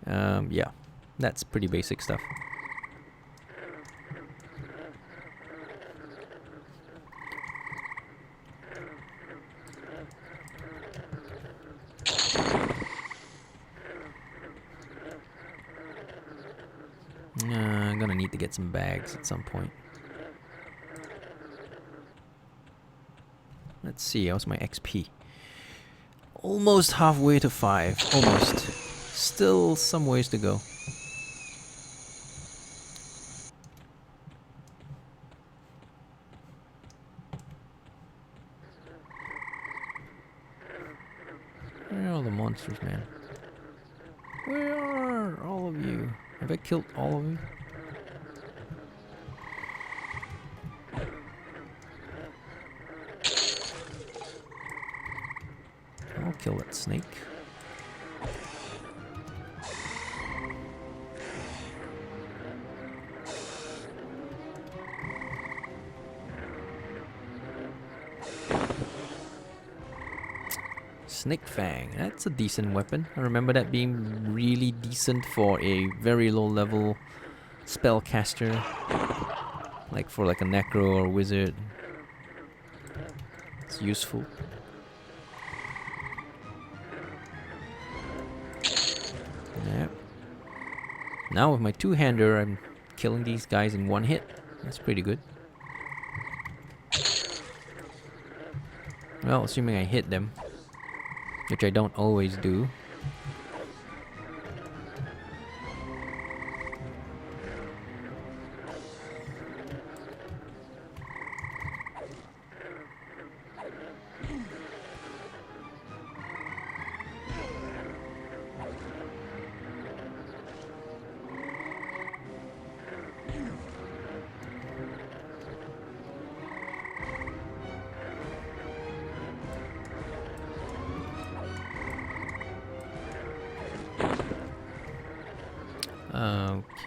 Yeah, that's pretty basic stuff. I'm gonna need to get some bags at some point. Let's see, how's my XP? Almost halfway to 5. Almost. Still some ways to go. Where are all the monsters, man? Where are all of you? Have I killed all of you? I'll kill that snake. Snake Fang, that's a decent weapon. I remember that being really decent for a very low level spellcaster. Like for like a necro or wizard. It's useful. Yep. Now with my two-hander, I'm killing these guys in one hit. That's pretty good. Well, assuming I hit them. Which I don't always do.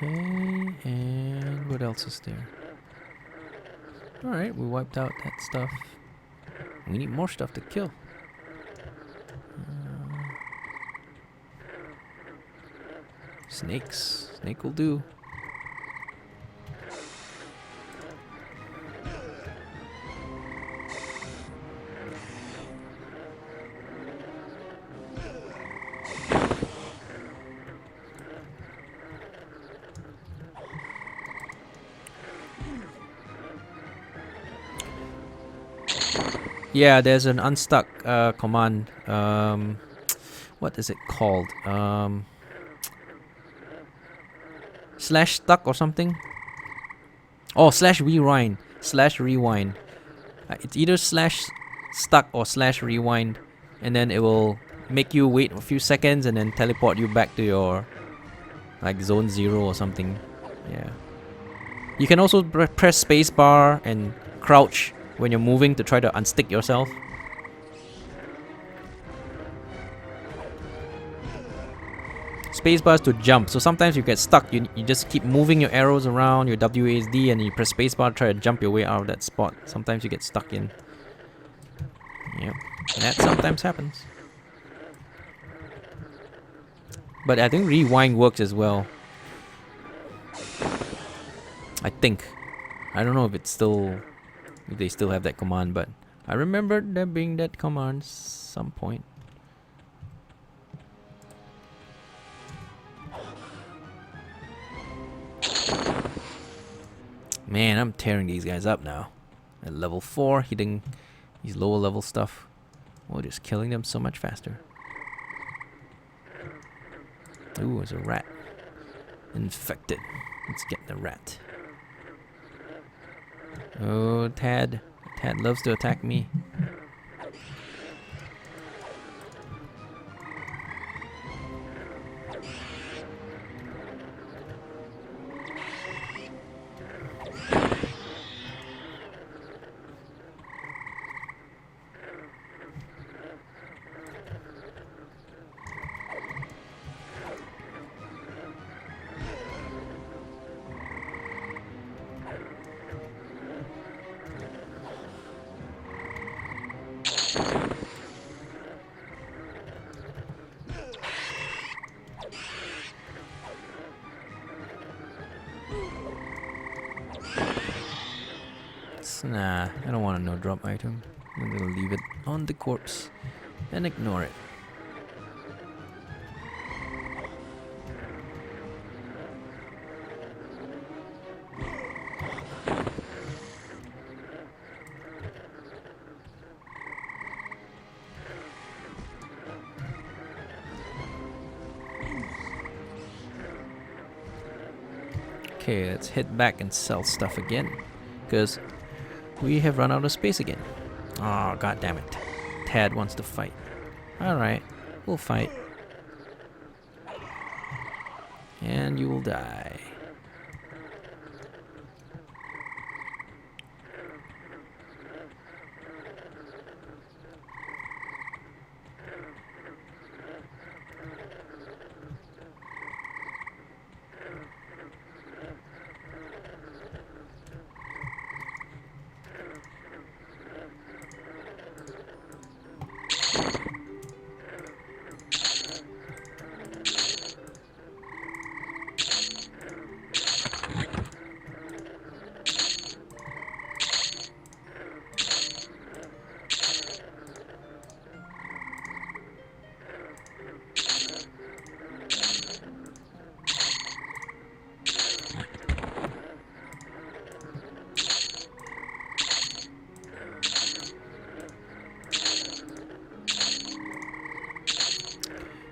Okay, and what else is there? Alright, we wiped out that stuff. We need more stuff to kill. Snakes. Snake will do. Yeah, there's an unstuck command. What is it called? Slash stuck or something? Oh, slash rewind. Slash rewind. It's either slash stuck or slash rewind. And then it will make you wait a few seconds and then teleport you back to your like zone 0 or something. Yeah. You can also press spacebar and crouch when you're moving to try to unstick yourself. Spacebar is to jump, so sometimes you get stuck. You just keep moving your arrows around, your WASD, and you press spacebar to try to jump your way out of that spot. Sometimes you get stuck in. Yep, that sometimes happens. But I think rewind works as well. I think. I don't know if it's still... if they still have that command, but I remember there being that command some point. Man, I'm tearing these guys up now. At level 4, hitting these lower level stuff. Oh, just killing them so much faster. Ooh, there's a rat. Infected. Let's get the rat. Oh, Tad. Tad loves to attack me. items. Nah, I don't want a no drop item. I'm gonna leave it on the corpse and ignore it. Okay, let's head back and sell stuff again, because we have run out of space again. Oh, god damn it. Tad wants to fight. Alright, we'll fight. And you will die.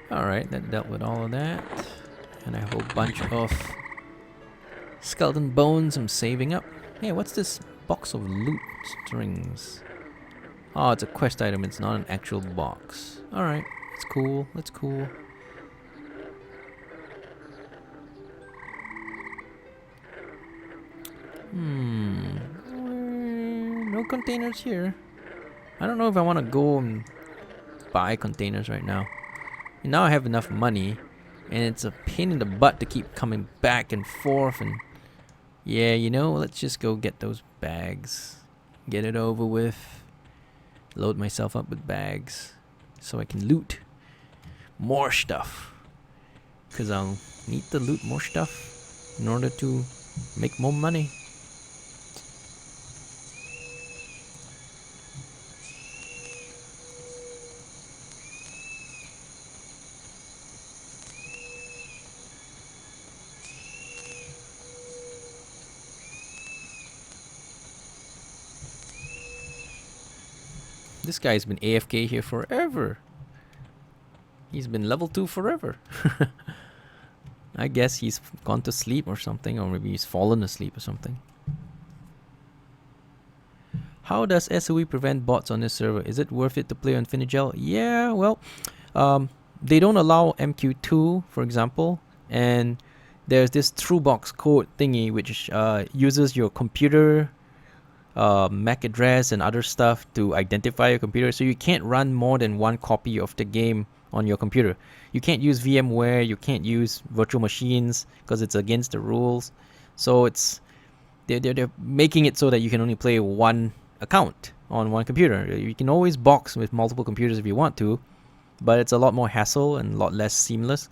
Alright, that dealt with all of that. And I have a whole bunch of skeleton bones I'm saving up. Hey, what's this box of loot strings? Oh, it's a quest item, it's not an actual box. Alright, it's cool, it's cool. No containers here. I don't know if I want to go and buy containers right now. And now I have enough money, and it's a pain in the butt to keep coming back and forth, and yeah, you know, let's just go get those bags. Get it over with. Load myself up with bags so I can loot more stuff. Because I'll need to loot more stuff in order to make more money. This guy's been AFK here forever. He's been level 2 forever. I guess he's gone to sleep or something, or maybe he's fallen asleep or something. How does SOE prevent bots on this server? Is it worth it to play on Phinigel? Yeah, well, they don't allow MQ2, for example, and there's this TrueBox code thingy which uses your computer MAC address and other stuff to identify your computer, so you can't run more than one copy of the game on your computer. You can't use VMware, you can't use virtual machines because it's against the rules. So it's they're making it so that you can only play one account on one computer. You can always box with multiple computers if you want to, but it's a lot more hassle and a lot less seamless.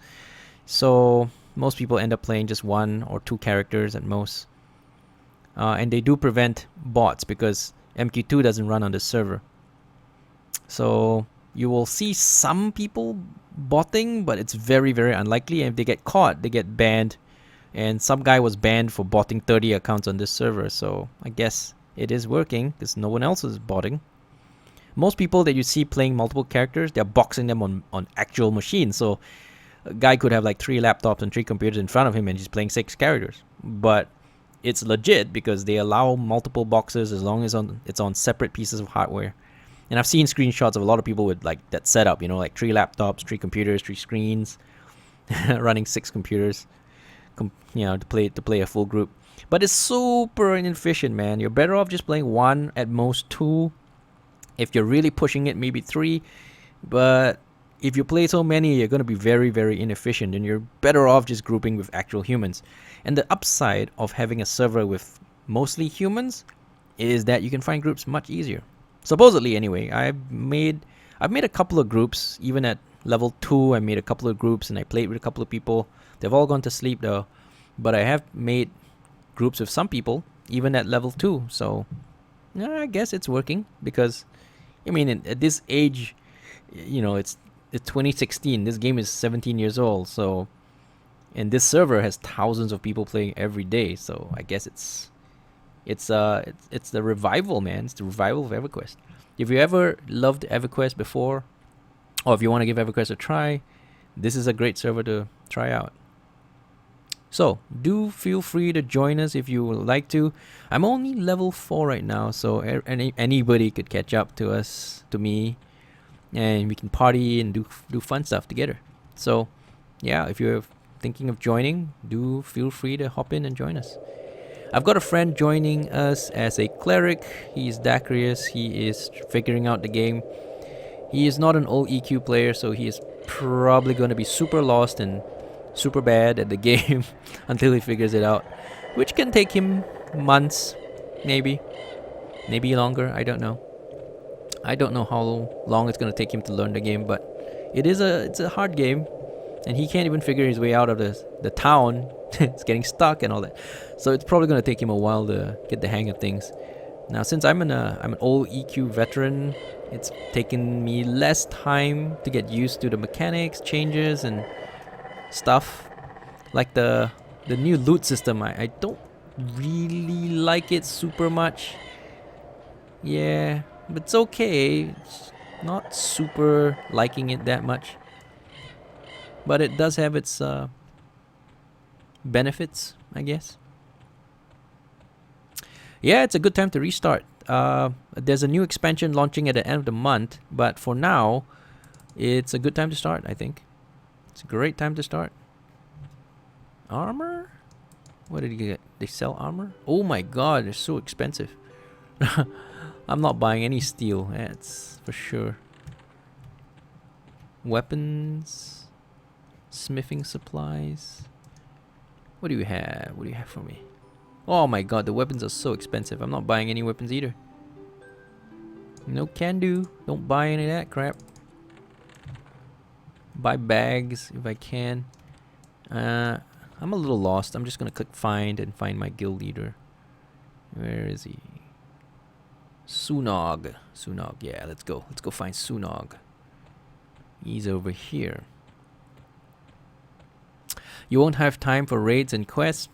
So most people end up playing just one or two characters at most. And they do prevent bots because MQ2 doesn't run on the server. So you will see some people botting, but it's very, very unlikely. And if they get caught, they get banned. And some guy was banned for botting 30 accounts on this server. So I guess it is working because no one else is botting. Most people that you see playing multiple characters, they're boxing them on actual machines. So a guy could have like 3 laptops and 3 computers in front of him and he's playing 6 characters. But it's legit because they allow multiple boxes as long as it's on separate pieces of hardware. And I've seen screenshots of a lot of people with like that setup, you know, like 3 laptops, 3 computers, 3 screens, running 6 computers, you know, to play a full group. But it's super inefficient, man. You're better off just playing 1, at most 2. If you're really pushing it, maybe 3. But if you play so many, you're going to be very, very inefficient, and you're better off just grouping with actual humans. And the upside of having a server with mostly humans is that you can find groups much easier. Supposedly, anyway. I've made a couple of groups. Even at level 2, I made a couple of groups, and I played with a couple of people. They've all gone to sleep, though. But I have made groups with some people, even at level 2. So I guess it's working because, I mean, at this age, it's 2016. This game is 17 years old, so and this server has thousands of people playing every day. So I guess it's the revival, man. It's the revival of EverQuest. If you ever loved EverQuest before, or if you want to give EverQuest a try, this is a great server to try out. So do feel free to join us if you would like to. I'm only level 4 right now, so anybody could catch up to us, to me, and we can party and do fun stuff together. So yeah, if you're thinking of joining, do feel free to hop in and join us. I've got a friend joining us as a cleric. He's Dacryus. He is figuring out the game. He is not an old EQ player, so he is probably going to be super lost and super bad at the game until he figures it out, which can take him months, maybe longer. I don't know how long it's going to take him to learn the game, but it's a hard game, and he can't even figure his way out of the town. It's getting stuck and all that, so it's probably going to take him a while to get the hang of things. Now, since I'm an old EQ veteran, it's taken me less time to get used to the mechanics, changes, and stuff. Like the new loot system, I don't really like it super much. Yeah, but it's okay. It's not super liking it that much, but it does have its benefits, I guess. Yeah, it's a good time to restart. There's a new expansion launching at the end of the month, but for now, it's a good time to start, I think. It's a great time to start. Armor? What did you get? They sell armor? Oh my god, they're so expensive. I'm not buying any steel, that's for sure. Weapons. Smithing supplies. What do you have? What do you have for me? Oh my god, the weapons are so expensive. I'm not buying any weapons either. No can do. Don't buy any of that crap. Buy bags if I can. I'm a little lost. I'm just gonna click find and find my guild leader. Where is he? Sunog. Sunog, yeah, let's go. Let's go find Sunog. He's over here. You won't have time for raids and quests.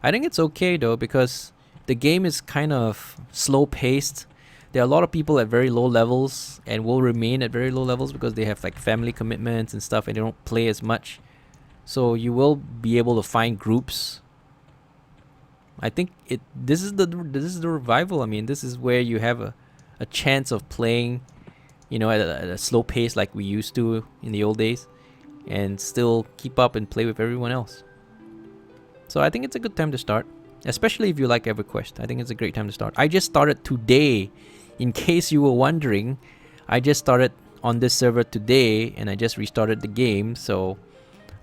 I think it's okay though, because the game is kind of slow paced. There are a lot of people at very low levels and will remain at very low levels because they have like family commitments and stuff, and they don't play as much. So you will be able to find groups. I think this is the revival. I mean, this is where you have a chance of playing, at a slow pace like we used to in the old days, and still keep up and play with everyone else. So I think it's a good time to start, especially if you like EverQuest. I think it's a great time to start. I just started today, in case you were wondering. I just started on this server today, and I just restarted the game, so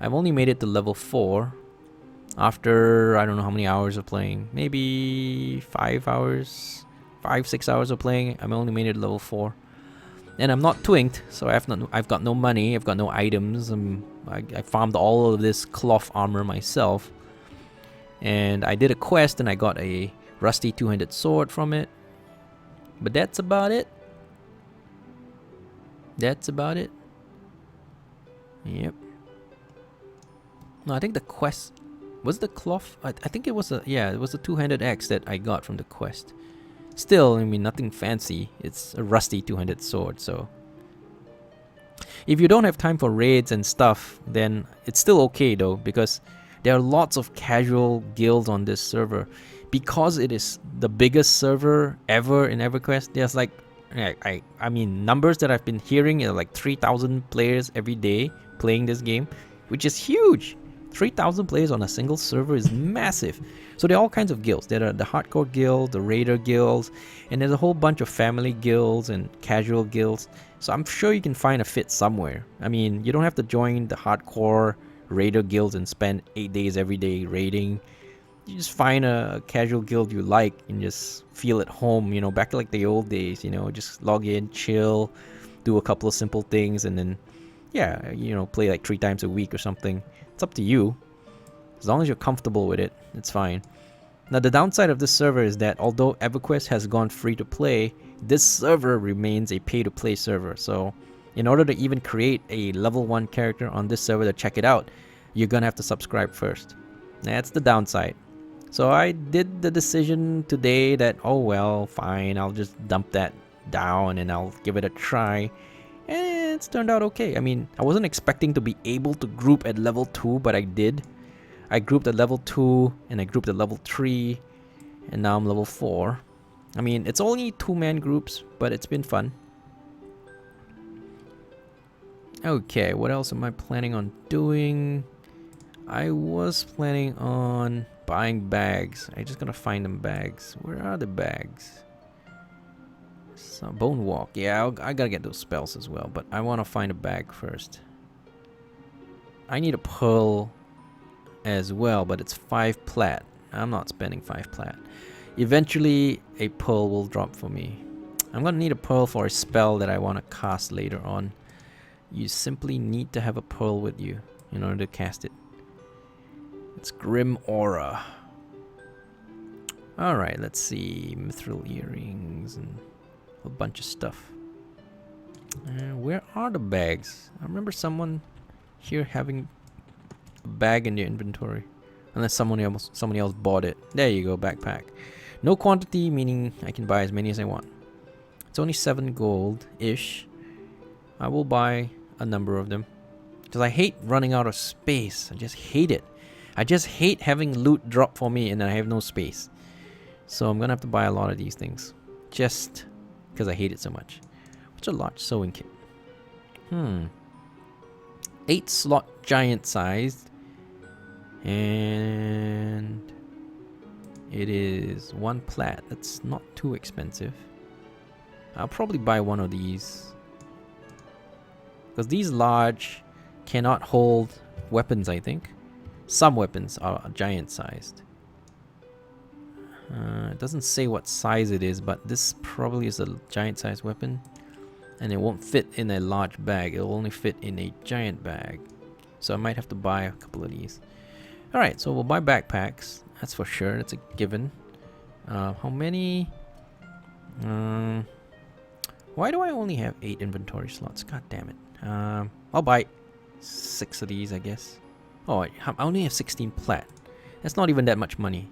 I've only made it to level 4 after I don't know how many hours of playing. Maybe 5 hours, 5-6 hours of playing. I've only made it to level 4. And I'm not twinked, so I've got no money, I've got no items. I farmed all of this cloth armor myself. And I did a quest and I got a rusty two-handed sword from it. But that's about it. That's about it. Yep. No, I think the quest was the cloth. I think it was it was the two-handed axe that I got from the quest. Still, I mean, nothing fancy. It's a rusty two-handed sword, so if you don't have time for raids and stuff, then it's still okay though, because there are lots of casual guilds on this server. Because it is the biggest server ever in EverQuest, there's like, I mean, numbers that I've been hearing are like 3,000 players every day playing this game, which is huge. 3,000 players on a single server is massive. So there are all kinds of guilds. There are the hardcore guild, the raider guilds, and there's a whole bunch of family guilds and casual guilds. So I'm sure you can find a fit somewhere. I mean, you don't have to join the hardcore raider guilds and spend 8 days every day raiding. You just find a casual guild you like and just feel at home, back to like the old days, just log in, chill, do a couple of simple things, and then play like 3 times a week or something. It's up to you. As long as you're comfortable with it, it's fine. Now the downside of this server is that although EverQuest has gone free to play, this server remains a pay to play server. So in order to even create a level 1 character on this server to check it out, you're gonna have to subscribe first. That's the downside. So I did the decision today that, oh well, fine, I'll just dump that down and I'll give it a try. And it's turned out okay. I mean, I wasn't expecting to be able to group at level 2, but I did. I grouped at level 2 and I grouped at level 3 and now I'm level 4. I mean, it's only 2-man groups, but it's been fun. Okay, what else am I planning on doing? I was planning on buying bags. I just gotta find them bags. Where are the bags? Some bone walk. Yeah, I gotta get those spells as well, but I want to find a bag first. I need a pearl as well, but it's 5 plat. I'm not spending 5 plat. Eventually a pearl will drop for me. I'm gonna need a pearl for a spell that I want to cast later on. You simply need to have a pearl with you in order to cast it. It's Grim Aura. Alright, let's see. Mithril earrings and a bunch of stuff. Where are the bags? I remember someone here having a bag in their inventory. Unless somebody else bought it. There you go, backpack. No quantity, meaning I can buy as many as I want. It's only 7 gold-ish. I will buy a number of them. Because I hate running out of space. I just hate it. I just hate having loot drop for me and then I have no space. So I'm gonna have to buy a lot of these things. Just because I hate it so much. What's a large sewing kit? 8 slot giant sized. And it is 1 plat. That's not too expensive. I'll probably buy one of these. Because these large cannot hold weapons, I think. Some weapons are giant sized. It doesn't say what size it is, but this probably is a giant sized weapon. And it won't fit in a large bag. It'll only fit in a giant bag. So I might have to buy a couple of these. Alright, so we'll buy backpacks. That's for sure. That's a given. How many? Why do I only have 8 inventory slots? God damn it. I'll buy 6 of these, I guess. Oh, I only have 16 plat. That's not even that much money.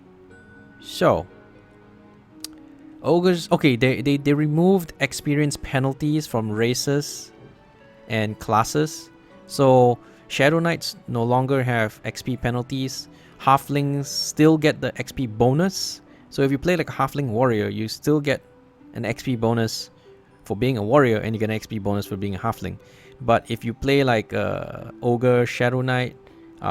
So, ogres. Okay, they removed experience penalties from races and classes. So Shadow Knights no longer have XP penalties. Halflings still get the XP bonus. So if you play like a halfling warrior, you still get an XP bonus for being a warrior, and you get an XP bonus for being a halfling. But if you play like ogre, Shadow Knight,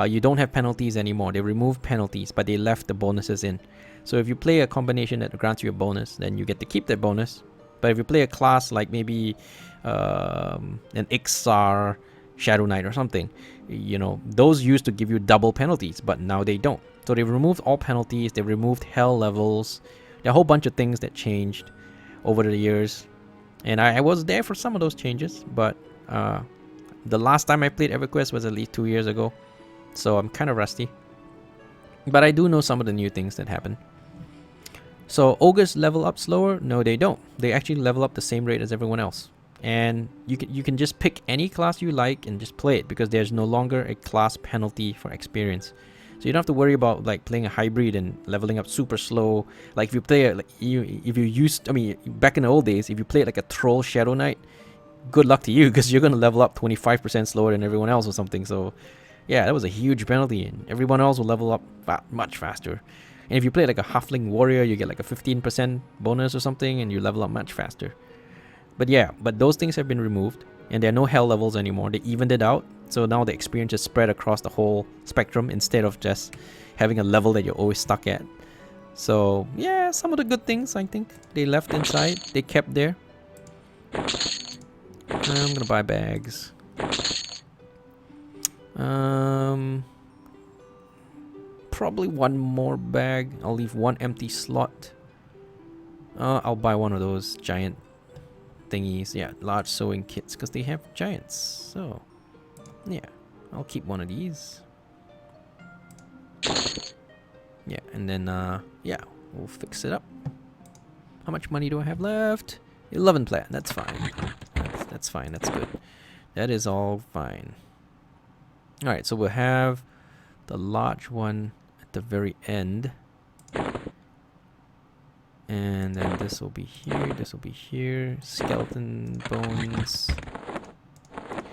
you don't have penalties anymore. They removed penalties, but they left the bonuses in. So if you play a combination that grants you a bonus, then you get to keep that bonus. But if you play a class like maybe an Ixar Shadow Knight or something, you know, those used to give you double penalties, but now they don't. So they removed all penalties. They removed hell levels. There are a whole bunch of things that changed over the years. And I was there for some of those changes, but the last time I played EverQuest was at least 2 years ago. So I'm kind of rusty. But I do know some of the new things that happen. So ogres level up slower? No, they don't. They actually level up the same rate as everyone else. And you can just pick any class you like and just play it, because there's no longer a class penalty for experience. So you don't have to worry about like playing a hybrid and leveling up super slow. Like if you play back in the old days, if you played like a troll Shadow Knight, good luck to you, because you're gonna level up 25% slower than everyone else or something. So yeah, that was a huge penalty, and everyone else will level up much faster. And if you play like a halfling warrior, you get like a 15% bonus or something, and you level up much faster. But yeah, but those things have been removed, and there are no hell levels anymore. They evened it out, so now the experience is spread across the whole spectrum instead of just having a level that you're always stuck at. So yeah, some of the good things I think they left inside, they kept there. I'm gonna buy bags. Probably one more bag. I'll leave one empty slot. I'll buy one of those giant thingies. Yeah, large sewing kits, because they have giants. So yeah, I'll keep one of these. Yeah, and then yeah, we'll fix it up. How much money do I have left? 11 plat. That's fine. That's fine. That's good. That is all fine. All right, so we'll have the large one at the very end. And then this will be here, this will be here. Skeleton bones.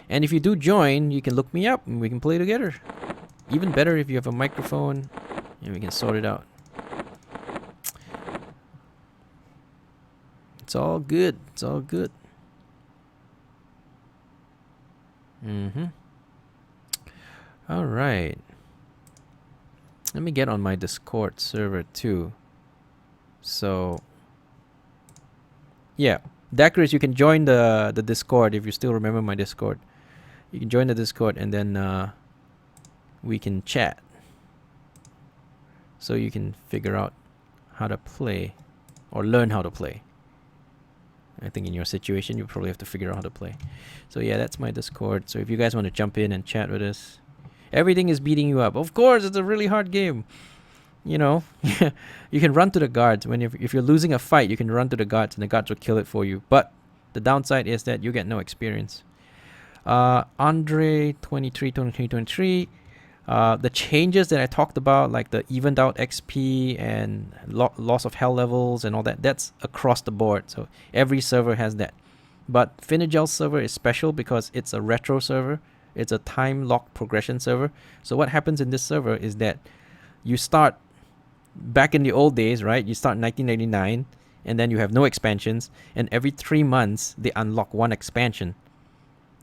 And if you do join, you can look me up and we can play together. Even better if you have a microphone and we can sort it out. It's all good. It's all good. All right. Let me get on my Discord server too. So, yeah, Dacris, you can join the Discord if you still remember my Discord. You can join the Discord and then we can chat. So you can figure out how to play or learn how to play. I think in your situation, you probably have to figure out how to play. So yeah, that's my Discord. So if you guys want to jump in and chat with us, everything is beating you up. Of course, it's a really hard game. You know, you can run to the guards. If you're losing a fight, you can run to the guards and the guards will kill it for you. But the downside is that you get no experience. Andre 23, the changes that I talked about, like the evened out XP and loss of hell levels and all that, that's across the board. So every server has that. But Phinigel's server is special because it's a retro server. It's a time-locked progression server. So what happens in this server is that you start back in the old days, right? You start in 1989 and then you have no expansions, and every 3 months they unlock one expansion.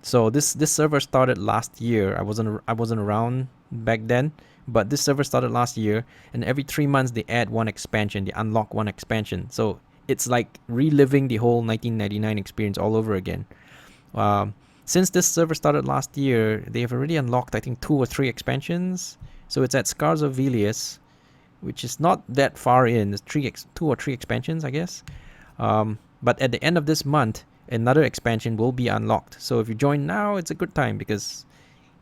So this server started last year. I wasn't around back then, but this server started last year, and every 3 months they add one expansion. They unlock one expansion. So it's like reliving the whole 1999 experience all over again. Since this server started last year, they have already unlocked, I think, 2 or 3 expansions. So it's at Scars of Velius, which is not that far in. There's 2 or 3 expansions, I guess. But at the end of this month, another expansion will be unlocked. So if you join now, it's a good time because,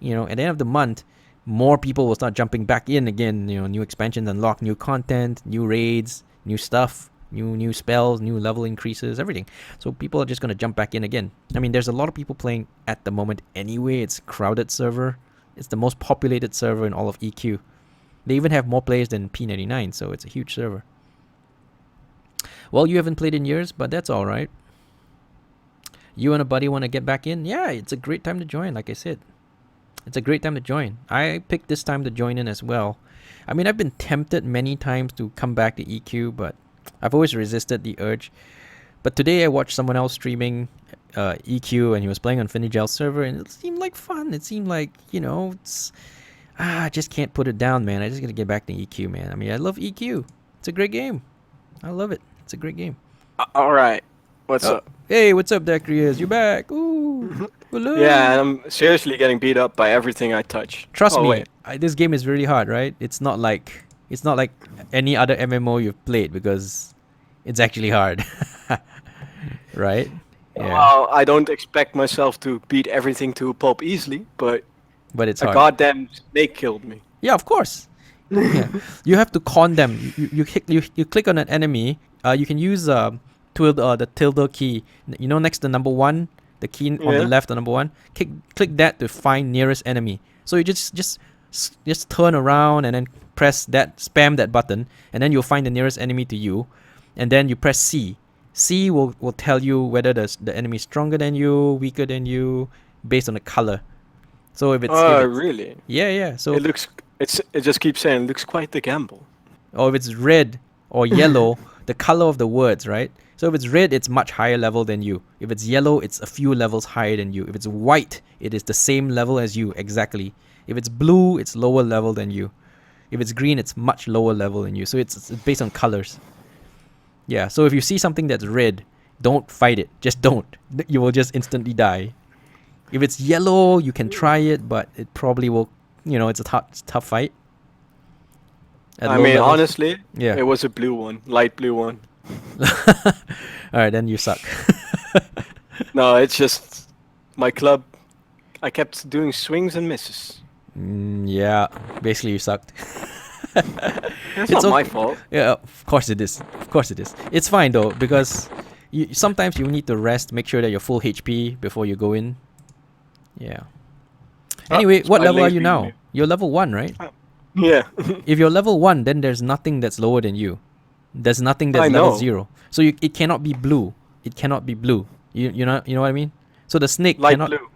you know, at the end of the month, more people will start jumping back in again. You know, new expansions unlock, new content, new raids, new stuff, new spells, new level increases, everything. So people are just gonna jump back in again. I mean, there's a lot of people playing at the moment anyway. It's a crowded server. It's the most populated server in all of EQ. They even have more players than P99, so it's a huge server. Well, you haven't played in years, but that's all right. You and a buddy want to get back in? Yeah, it's a great time to join, like I said. It's a great time to join. I picked this time to join in as well. I mean, I've been tempted many times to come back to EQ, but I've always resisted the urge. But today I watched someone else streaming EQ, and he was playing on Phinigel's server, and it seemed like fun. It seemed like, you know, I just can't put it down, man. I just gotta get back to EQ, man. I mean, I love EQ. It's a great game. I love it. It's a great game. All right. What's up? Hey, what's up, Dacryas? You back? Ooh. Hello. Yeah, I'm seriously getting beat up by everything I touch. Trust me, wait. this game is really hard, right? It's not like any other MMO you've played because it's actually hard. Right? Yeah. Well, I don't expect myself to beat everything to a pulp easily, but it's a hard. goddamn snake killed me. Yeah, of course. Yeah. You have to con them. You click on an enemy. You can use the tilde key. You know, next to number 1, the key on the left, the number 1. Click that to find nearest enemy. So you just turn around and then press that, spam that button, and then you'll find the nearest enemy to you. And then you press C. C will tell you whether the enemy is stronger than you, weaker than you, based on the color. So if it's really? Yeah. So it just keeps saying it looks quite the gamble. Or if it's red or yellow, the color of the words, right? So if it's red, it's much higher level than you. If it's yellow, it's a few levels higher than you. If it's white, it is the same level as you, exactly. If it's blue, it's lower level than you. If it's green, it's much lower level than you. So it's based on colors. Yeah, so if you see something that's red, don't fight it. Just don't. You will just instantly die. If it's yellow, you can try it, but it probably will, you know, it's a tough fight. I mean, honestly, it was a blue one, light blue one. Alright, then you suck. No, it's just my club. I kept doing swings and misses. Yeah, basically you sucked. It's not my fault. Yeah, of course it is. Of course it is. It's fine though, because sometimes you need to rest, make sure that you're full HP before you go in. Yeah. Anyway, what level are you now? You're level 1, right? Yeah. If you're level 1, then there's nothing that's lower than you. There's nothing that's level 0. So it cannot be blue. It cannot be blue. You know what I mean? So the snake light blue.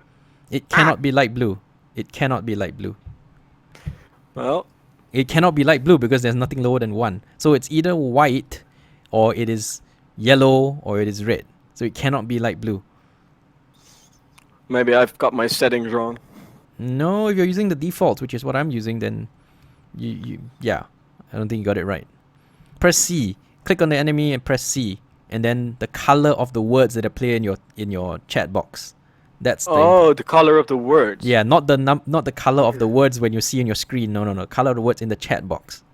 It cannot be light blue. It cannot be light blue. Well, it cannot be light blue because there's nothing lower than 1. So it's either white, or it is yellow, or it is red. So it cannot be light blue. Maybe I've got my settings wrong. No, if you're using the default, which is what I'm using, then yeah, I don't think you got it right. Press C. Click on the enemy and press C, and then the color of the words that appear in your chat box. That's the color of the words. Yeah, not the color of the words when you see on your screen. No. Color of the words in the chat box.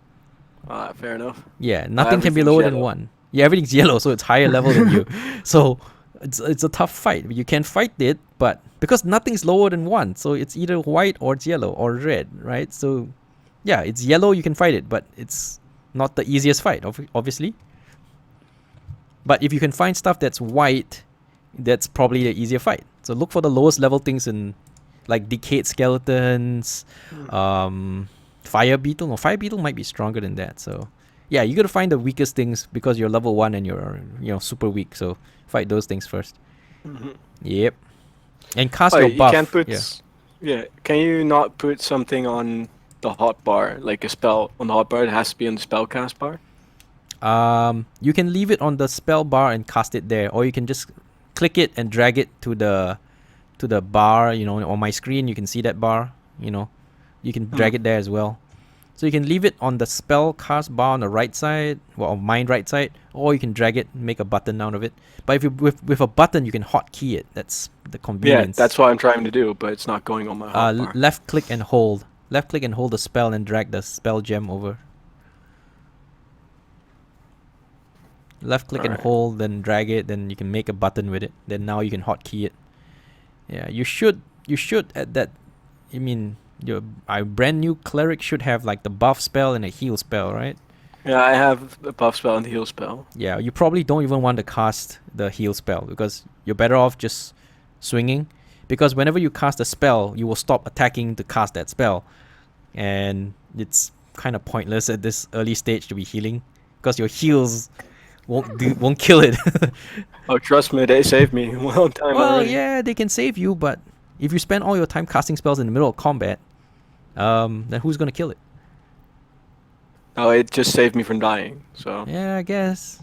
Fair enough. Yeah, nothing can be lower than 1. Yeah, everything's yellow, so it's higher level than you. So it's a tough fight. You can fight it, but because nothing's lower than 1, so it's either white or it's yellow or red, right? So yeah, it's yellow, you can fight it, but it's not the easiest fight, obviously. But if you can find stuff that's white, that's probably the easier fight. So look for the lowest level things in, like decayed skeletons, fire beetle. No, fire beetle might be stronger than that. So yeah, you gotta find the weakest things because you're level 1 and you're super weak. So fight those things first. Yep. And cast your buff. You can't put, can you not put something on the hotbar, like a spell on the hotbar? It has to be on the spell cast bar. You can leave it on the spell bar and cast it there, or you can just click it and drag it to the bar. On my screen you can see that bar. You can drag it there as well. So you can leave it on the spell cast bar on the right side, on my right side, or you can drag it and make a button out of it. But if you with a button, you can hotkey it. That's the convenience. Yeah, that's what I'm trying to do, but it's not going on my hotbar. Left click and hold. Left click and hold the spell and drag the spell gem over. Left click and hold, then drag it, then you can make a button with it. Then now you can hotkey it. Yeah, you should at that. I mean, your brand new cleric should have like the buff spell and a heal spell, right? Yeah, I have the buff spell and the heal spell. Yeah, you probably don't even want to cast the heal spell because you're better off just swinging. Because whenever you cast a spell, you will stop attacking to cast that spell, and it's kind of pointless at this early stage to be healing because your heals won't kill it. Oh, trust me, they saved me one time already. Yeah, they can save you, but if you spend all your time casting spells in the middle of combat, then who's gonna kill it? Oh, it just saved me from dying. So yeah, I guess.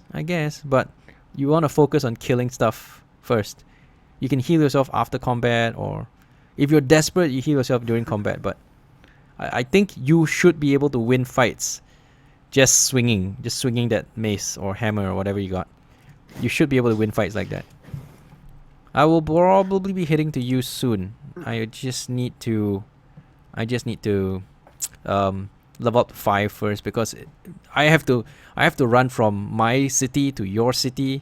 But you want to focus on killing stuff first. You can heal yourself after combat, or if you're desperate, you heal yourself during combat. But I think you should be able to win fights just swinging that mace or hammer or whatever you got. You should be able to win fights like that. I will probably be heading to you soon. I just need to level up 5 first because I have to run from my city to your city.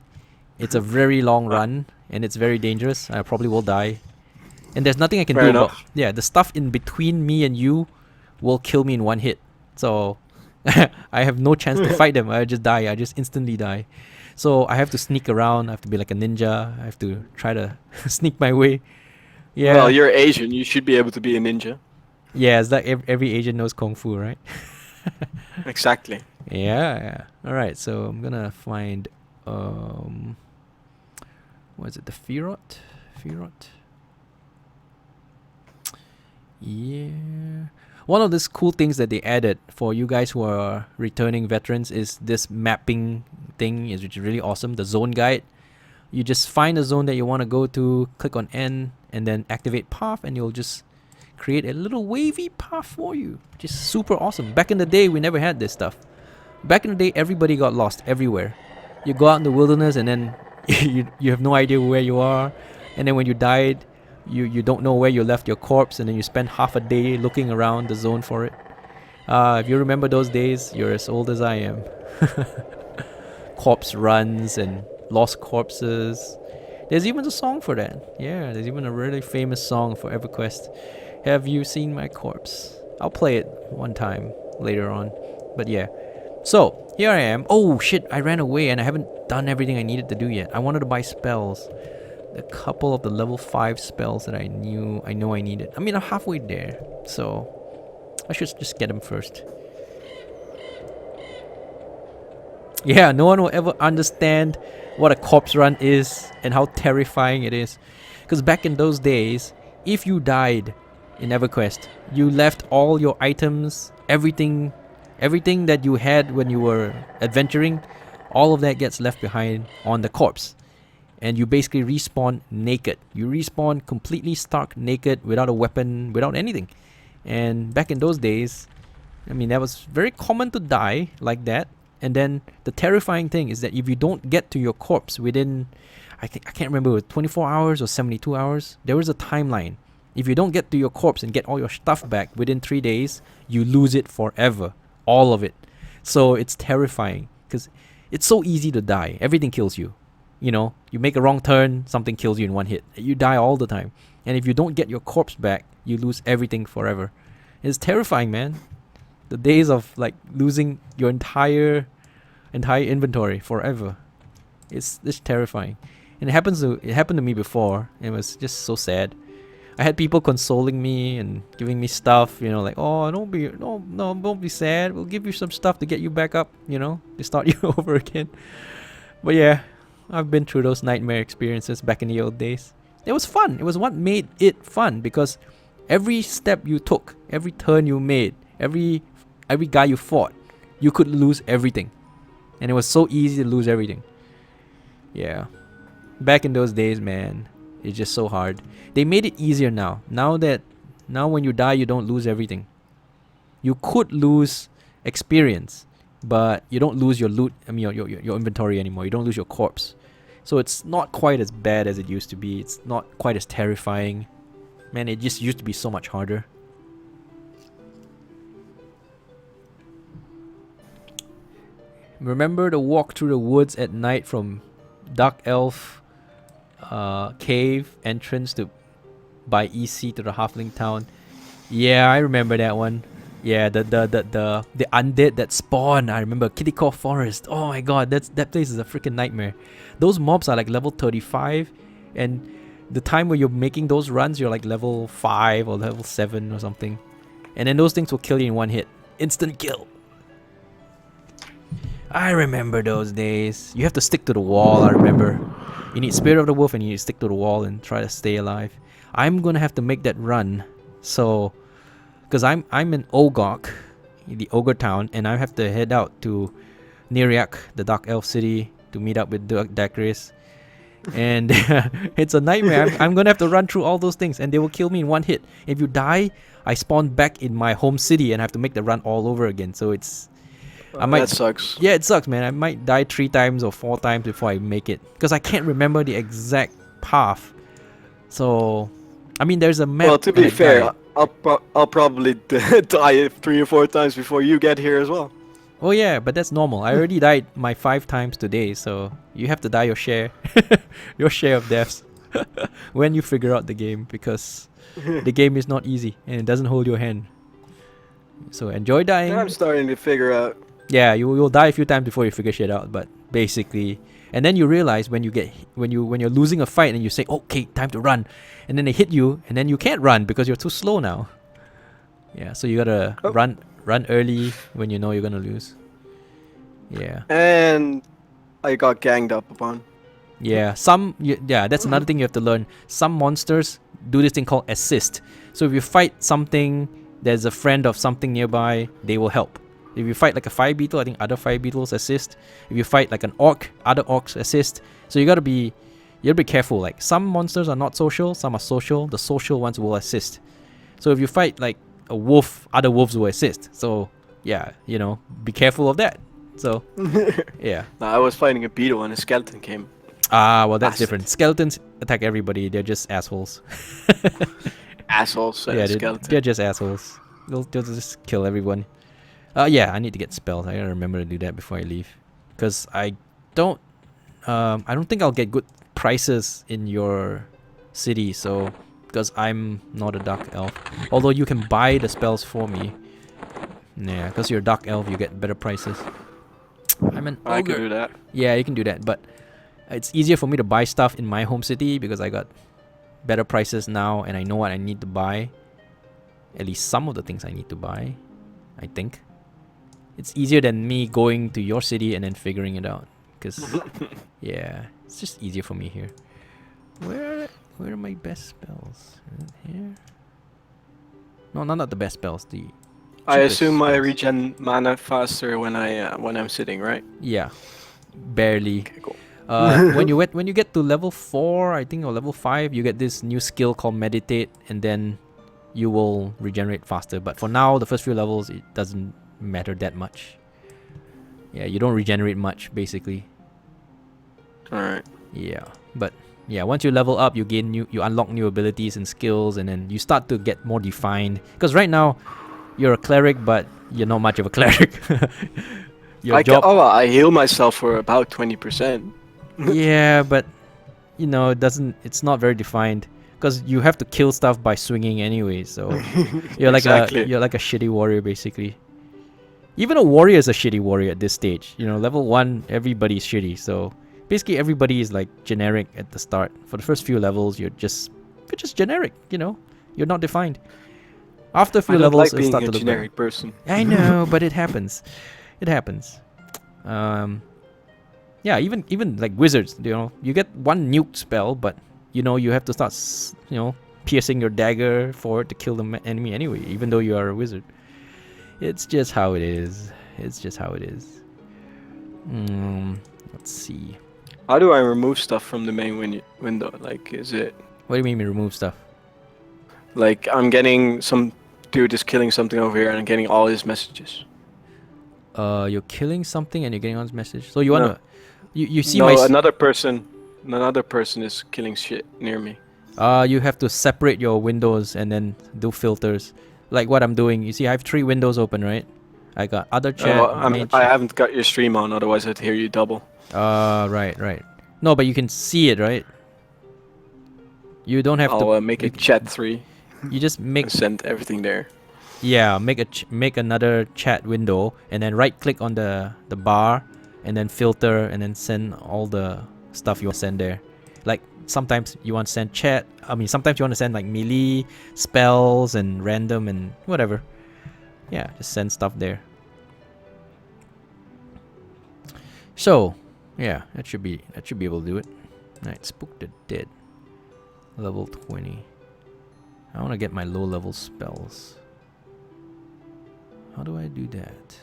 It's a very long run and it's very dangerous. I probably will die. And there's nothing I can do about it. Yeah, the stuff in between me and you will kill me in one hit. So I have no chance to fight them. I just die. I just instantly die. So I have to sneak around. I have to be like a ninja. I have to try to sneak my way. Yeah. Well, you're Asian. You should be able to be a ninja. Yeah, it's like every Asian knows Kung Fu, right? Exactly. Yeah. Alright, so I'm gonna find what is it, the Firot? Yeah. One of these cool things that they added for you guys who are returning veterans is this mapping thing, which is really awesome. The zone guide. You just find the zone that you want to go to, click on N, and then activate path, and you'll just create a little wavy path for you, which is super awesome. Back in the day, we never had this stuff. Back in the day, everybody got lost everywhere. You go out in the wilderness, and then you have no idea where you are, and then when you died, you don't know where you left your corpse, and then you spend half a day looking around the zone for it. If you remember those days, you're as old as I am. Corpse runs and lost corpses. There's even a song for that. Yeah, there's even a really famous song for EverQuest. Have you seen my corpse? I'll play it one time later on. But yeah. So, here I am. Oh shit, I ran away and I haven't done everything I needed to do yet. I wanted to buy spells. A couple of the level 5 spells that I know I needed. I mean, I'm halfway there. So, I should just get them first. Yeah, no one will ever understand what a corpse run is and how terrifying it is. Because back in those days, if you died in EverQuest, you left all your items, everything that you had when you were adventuring, all of that gets left behind on the corpse. And you basically respawn naked. You respawn completely stark naked, without a weapon, without anything. And back in those days, I mean, that was very common to die like that. And then the terrifying thing is that if you don't get to your corpse within, I can't remember, it was 24 hours or 72 hours, there was a timeline. If you don't get to your corpse and get all your stuff back within 3 days, you lose it forever. All of it. So it's terrifying because it's so easy to die. Everything kills you. You know, you make a wrong turn, something kills you in one hit. You die all the time. And if you don't get your corpse back, you lose everything forever. It's terrifying, man. The days of like losing your entire inventory forever. It's terrifying. And it happened to me before. It was just so sad. I had people consoling me and giving me stuff, you know, like, oh, don't be sad. We'll give you some stuff to get you back up, you know, to start you over again. But yeah, I've been through those nightmare experiences back in the old days. It was fun. It was what made it fun, because every step you took, every turn you made, every guy you fought, you could lose everything. And it was so easy to lose everything. Yeah. Back in those days, man, it's just so hard. They made it easier now. Now when you die, you don't lose everything. You could lose experience, but you don't lose your loot, I mean your inventory anymore. You don't lose your corpse. So it's not quite as bad as it used to be. It's not quite as terrifying. Man, it just used to be so much harder. Remember the walk through the woods at night from Dark Elf cave entrance to by EC to the Halfling town? Yeah, I remember that one. Yeah, the undead that spawn. I remember Kittycore Forest. Oh my god, that place is a freaking nightmare. Those mobs are like level 35, and the time where you're making those runs, you're like level 5 or level 7 or something. And then those things will kill you in one hit. Instant kill. I remember those days. You have to stick to the wall, I remember. You need Spirit of the Wolf and you need to stick to the wall and try to stay alive. I'm gonna have to make that run. So, because I'm in Ogok, the Ogre town, and I have to head out to Niriak, the Dark Elf city, to meet up with Dacris. And it's a nightmare. I'm gonna have to run through all those things and they will kill me in one hit. If you die, I spawn back in my home city and I have to make the run all over again. So it's... that sucks. Yeah, it sucks, man. I might die 3 times or 4 times before I make it, because I can't remember the exact path. So, I mean, there's a map. Well, to be fair, I'll probably die 3 or 4 times before you get here as well. Oh yeah, but that's normal. I already died my 5 times today, so you have to die your share, your share of deaths when you figure out the game, because the game is not easy and it doesn't hold your hand. So enjoy dying. I'm starting to figure out. Yeah, you'll die a few times before you figure shit out, but basically, and then you realize when you're losing a fight and you say, okay, time to run, and then they hit you, and then you can't run because you're too slow now. Yeah, so you gotta run early when you know you're gonna lose. Yeah. And I got ganged up upon. Yeah, that's another thing you have to learn. Some monsters do this thing called assist. So if you fight something, there's a friend of something nearby, they will help. If you fight like a fire beetle, I think other fire beetles assist. If you fight like an orc, other orcs assist. So you gotta be careful. Like, some monsters are not social, some are social. The social ones will assist. So if you fight like a wolf, other wolves will assist. So yeah, you know, be careful of that. So yeah. No, I was fighting a beetle and a skeleton came. Ah, well, that's different. Skeletons attack everybody. They're just assholes. Assholes. Yeah, they're just assholes. They'll just kill everyone. Yeah, I need to get spells. I gotta remember to do that before I leave, because I don't think I'll get good prices in your city. So, because I'm not a dark elf, although you can buy the spells for me, Yeah, because you're dark elf, you get better prices. I'm an I can ogre. do that. Yeah, you can do that, but it's easier for me to buy stuff in my home city because I got better prices now and I know what I need to buy. At least some of the things I need to buy, I think. It's easier than me going to your city and then figuring it out. Because, yeah, it's just easier for me here. Where are my best spells? Is it here? No, not the best spells. The I cheapest assume I spells. regen mana faster when I'm sitting, right? Yeah, barely. Okay, cool. When you get to level 4, I think, or level 5, you get this new skill called meditate, and then you will regenerate faster. But for now, the first few levels, it doesn't matter that much. Yeah, you don't regenerate much, basically. Alright. Yeah, but yeah, once you level up, you unlock new abilities and skills, and then you start to get more defined. Because right now, you're a cleric, but you're not much of a cleric. Your job. I heal myself for about 20%. Yeah, but you know, it's not very defined because you have to kill stuff by swinging anyway. So you're like Exactly. you're like a shitty warrior basically. Even a warrior is a shitty warrior at this stage. You know, level 1, everybody's shitty. So basically, everybody is like generic at the start. For the first few levels, you're just generic. You know, you're not defined. After a few I don't levels, like it'll being start a to look better. generic person. I know, but it happens. It happens. Yeah, even like wizards, you know, you get one nuke spell, but you know you have to start, piercing your dagger for it to kill the enemy anyway, even though you are a wizard. It's just how it is. It's just how it is. Let's see. How do I remove stuff from the main window? Like, is it What do you mean remove stuff? like I'm getting some dude is killing something over here and I'm getting all his messages? You're killing something and you're getting on his message. So you wanna, No. you see No, my. another person is killing shit near me. You have to separate your windows and then do filters, like what I'm doing. You see, I have 3 windows open, right? I got other chat. I haven't got your stream on, otherwise I'd hear you double. Right. No, but you can see it, right? You don't have I'll to. make a chat 3 You just make. and send everything there. Yeah, make another chat window and then right click on the bar and then filter and then send all the stuff you want to send there. Like sometimes you want to send chat. I mean, sometimes you want to send like melee spells and random and whatever. Yeah, just send stuff there. So, yeah, that should be able to do it. Alright, Spook the Dead. Level 20. I want to get my low level spells. How do I do that?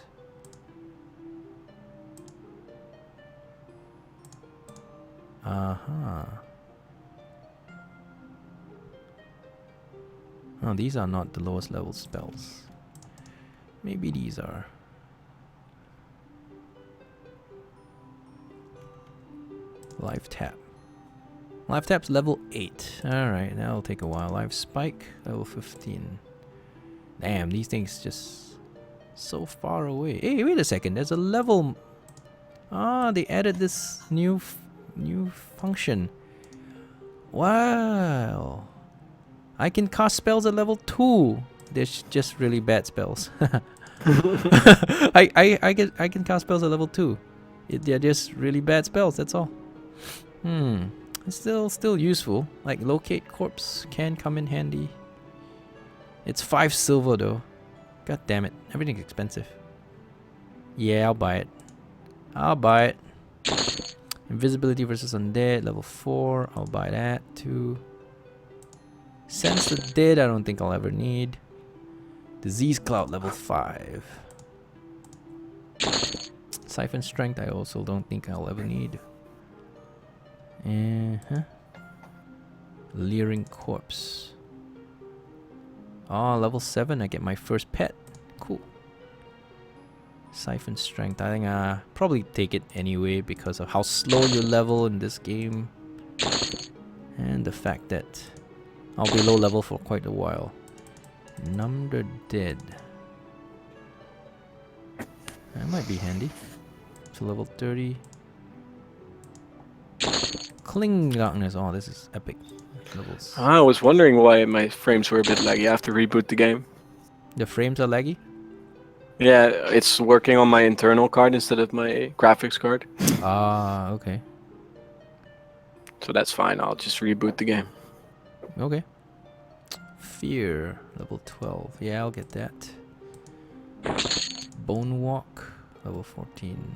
Oh, these are not the lowest level spells. Maybe these are. Live Tap. Live Tap's level 8. Alright, that'll take a while. Live Spike, level 15. Damn, these things just so far away. Hey, wait a second. There's a level. They added this new function. Wow. I can cast spells at level 2. They're just really bad spells. I can cast spells at level 2. They're just really bad spells, that's all. It's still useful. Like locate corpse can come in handy. It's 5 silver though. God damn it. Everything's expensive. Yeah, I'll buy it. Invisibility versus undead, level 4. I'll buy that too. Sense the Dead, I don't think I'll ever need. Disease Cloud, level 5. Siphon Strength, I also don't think I'll ever need. Leering Corpse. Level 7, I get my first pet. Cool. Siphon Strength, I think I probably take it anyway because of how slow you level in this game. And the fact that I'll be low level for quite a while. Numb the Dead. That might be handy. To level 30. Cling Darkness. Oh, this is epic. Levels. I was wondering why my frames were a bit laggy. I have to reboot the game. The frames are laggy? Yeah, it's working on my internal card instead of my graphics card. Ah, okay. So that's fine. I'll just reboot the game. Okay. Fear, level 12. Yeah, I'll get that. Bone Walk, level 14.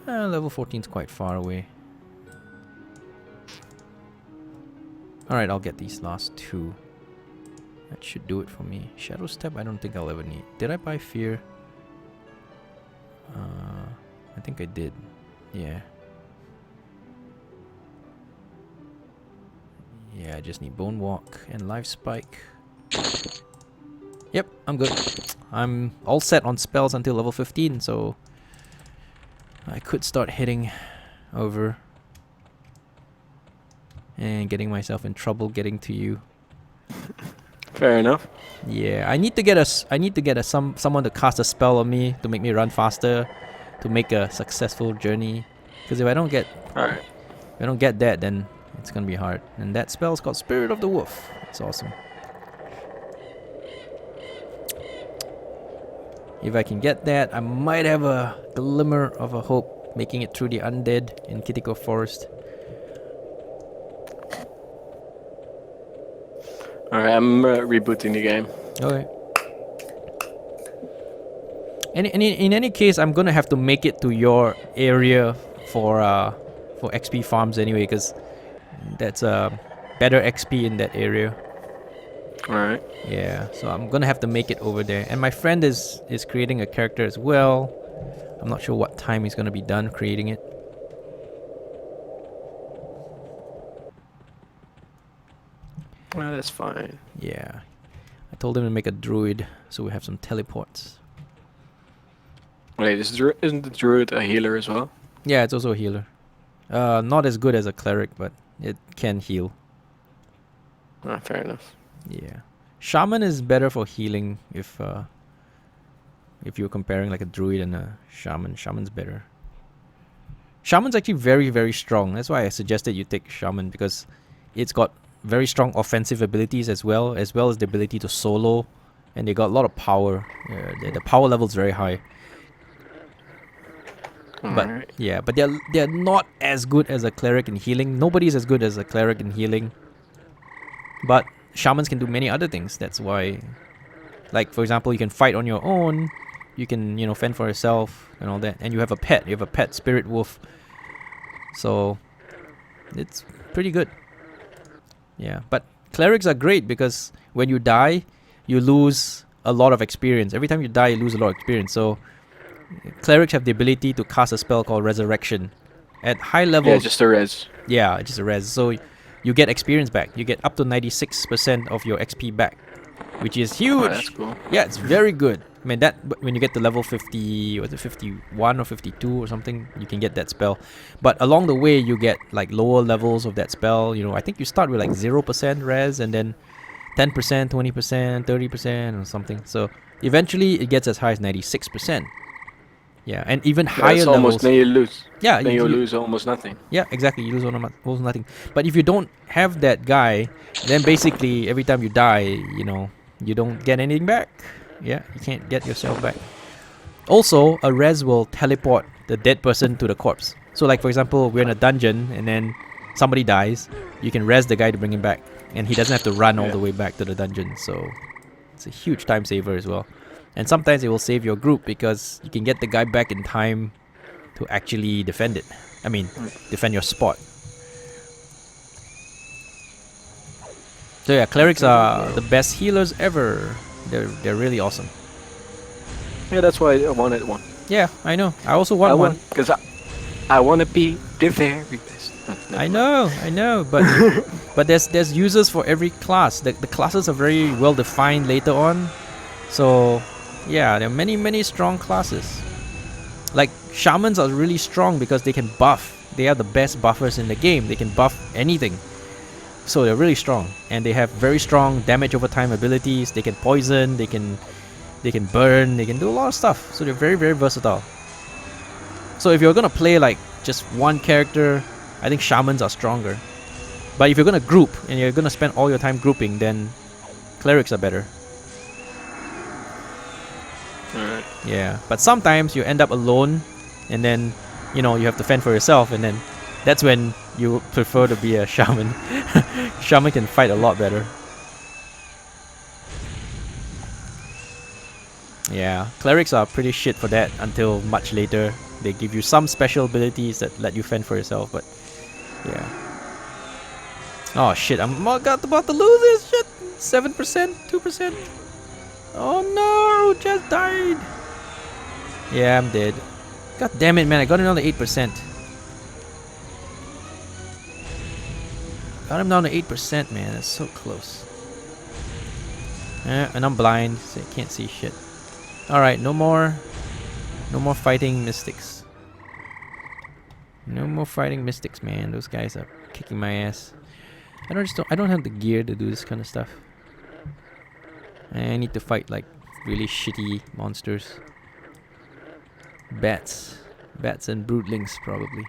Level 14 is quite far away. Alright, I'll get these last two. That should do it for me. Shadow Step, I don't think I'll ever need. Did I buy Fear? I think I did. Yeah. Yeah, I just need Bone Walk and Life Spike. Yep, I'm good. I'm all set on spells until level 15, so I could start heading over and getting myself in trouble getting to you. Fair enough. Yeah, I need to get someone to cast a spell on me to make me run faster, to make a successful journey. Because if I don't get that, then it's gonna be hard. And that spell's called Spirit of the Wolf. It's awesome. If I can get that, I might have a glimmer of a hope making it through the undead in Kitiko Forest. Alright, I'm rebooting the game. Okay. In any case, I'm gonna have to make it to your area for XP farms anyway, because that's better XP in that area. Alright. Yeah, so I'm gonna have to make it over there. And my friend is creating a character as well. I'm not sure what time he's gonna be done creating it. Well, that's fine. Yeah. I told him to make a druid so we have some teleports. Wait, isn't the druid a healer as well? Yeah, it's also a healer. Not as good as a cleric, but it can heal. Ah, fair enough. Yeah. Shaman is better for healing if you're comparing like a druid and a shaman. Shaman's better. Shaman's actually very, very strong. That's why I suggested you take Shaman, because it's got very strong offensive abilities as well as the ability to solo, and they got a lot of power. The power level is very high. But yeah, but they're not as good as a cleric in healing. Nobody's as good as a cleric in healing. But shamans can do many other things. That's why, like for example, you can fight on your own. You can, you know, fend for yourself and all that. And you have a pet. You have a pet spirit wolf. So it's pretty good. Yeah, but clerics are great because when you die, you lose a lot of experience. Every time you die, you lose a lot of experience. So clerics have the ability to cast a spell called Resurrection. At high levels... Yeah, just a res. Yeah, just a res. So you get experience back. You get up to 96% of your XP back, which is huge. Oh, that's cool. Yeah, it's very good. I mean, that when you get to level 50, was it 51 or 52 or something, you can get that spell. But along the way, you get like lower levels of that spell. You know, I think you start with like 0% res and then 10%, 20%, 30% or something. So eventually, it gets as high as 96%. Yeah, and even higher levels. Almost, then you lose. Yeah, then you lose almost nothing. Yeah, exactly. You lose almost nothing. But if you don't have that guy, then basically every time you die, you know, you don't get anything back. Yeah, you can't get yourself back. Also, a res will teleport the dead person to the corpse. So like for example, we're in a dungeon and then somebody dies, you can res the guy to bring him back, and he doesn't have to run all the way back to the dungeon. So it's a huge time saver as well. And sometimes it will save your group because you can get the guy back in time to actually defend it. I mean, defend your spot. So yeah, clerics are the best healers ever. They're really awesome. Yeah, that's why I wanted one. Yeah, I know. I also want one. Because I want to be the very best. I know, but but there's users for every class. The classes are very well defined later on. So yeah, there are many strong classes. Like shamans are really strong because they can buff. They are the best buffers in the game. They can buff anything. So they're really strong, and they have very strong damage over time abilities. They can poison, they can burn, they can do a lot of stuff. So they're very versatile. So if you're gonna play like just one character, I think shamans are stronger. But if you're gonna group and you're gonna spend all your time grouping, then clerics are better. Alright. Yeah, but sometimes you end up alone, and then you have to fend for yourself, and then that's when you prefer to be a shaman. Shaman can fight a lot better. Yeah, clerics are pretty shit for that until much later. They give you some special abilities that let you fend for yourself, but yeah. Oh shit, I'm about to lose this shit. 7%, 2%. Oh no, just died. Yeah, I'm dead. God damn it, man, I got him down to 8%. Got him down to 8%, man, that's so close. And I'm blind, so I can't see shit. Alright, no more fighting mystics. No more fighting mystics, man. Those guys are kicking my ass. I don't have the gear to do this kind of stuff. I need to fight like really shitty monsters. Bats and broodlings probably.